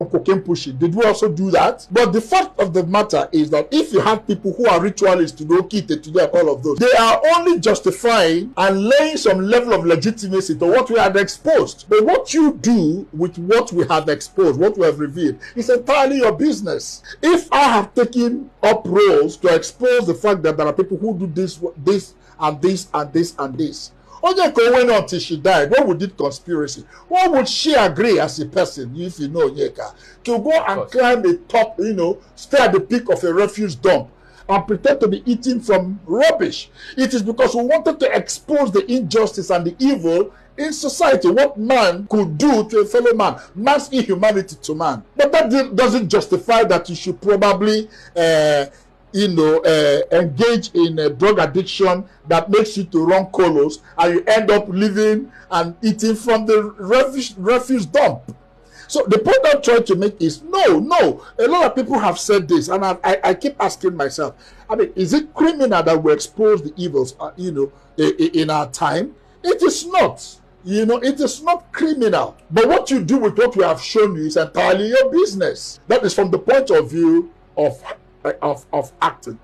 cocaine pushing. Did we also do that? But the fact of the matter is that if you have people who are ritualists to do Kite to do all of those, they are only justifying and laying some level of legitimacy to what we have exposed. But what you do with what we have exposed, what we have revealed, is entirely your business. If I have taken up roles to expose the fact that there are people who do this, and this, and this, and this, Onyeka went on till she died. What would it conspiracy? What would she agree as a person, if you know Onyeka, to go and climb the top, stay at the peak of a refuse dump and pretend to be eating from rubbish? It is because we wanted to expose the injustice and the evil in society, what man could do to a fellow man, man's inhumanity to man. But that doesn't justify that you should probably engage in a drug addiction that makes you to run colos, and you end up living and eating from the refuse dump. So the point I'm trying to make is no. A lot of people have said this, and I keep asking myself, I mean, is it criminal that we expose the evils, in our time? It is not. It is not criminal. But what you do with what we have shown you is entirely your business. That is from the point of view of acting.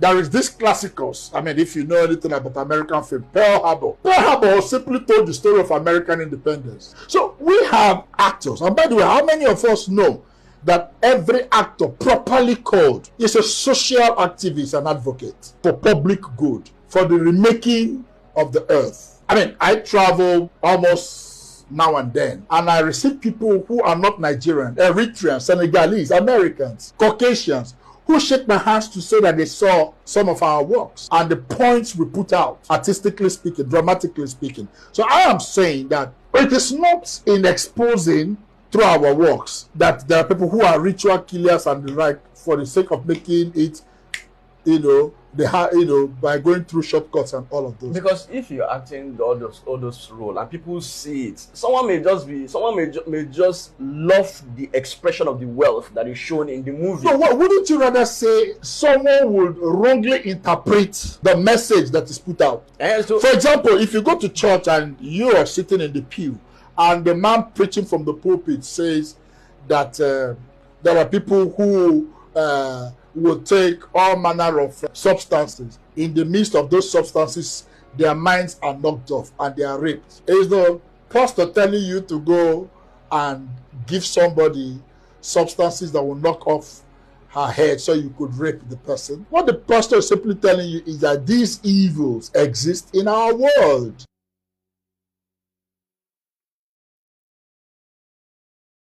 There is this classicals. If you know anything about American film, Pearl Harbor. Pearl Harbor simply told the story of American independence. So we have actors. And by the way, how many of us know that every actor properly called is a social activist and advocate for public good, for the remaking of the earth? I travel almost now and then, and I receive people who are not Nigerian, Eritreans, Senegalese, Americans, Caucasians, who shake my hands to say that they saw some of our works and the points we put out, artistically speaking, dramatically speaking. So I am saying that it is not in exposing through our works that there are people who are ritual killers and the like for the sake of making it, by going through shortcuts and all of those. Because if you're acting all those roles and people see it, someone may just love the expression of the wealth that is shown in the movie. So wouldn't you rather say someone would wrongly interpret the message that is put out? For example, if you go to church and you are sitting in the pew and the man preaching from the pulpit says that there are people who will take all manner of substances. In the midst of those substances, their minds are knocked off and they are raped. Is the pastor telling you to go and give somebody substances that will knock off her head so you could rape the person? What the pastor is simply telling you is that these evils exist in our world.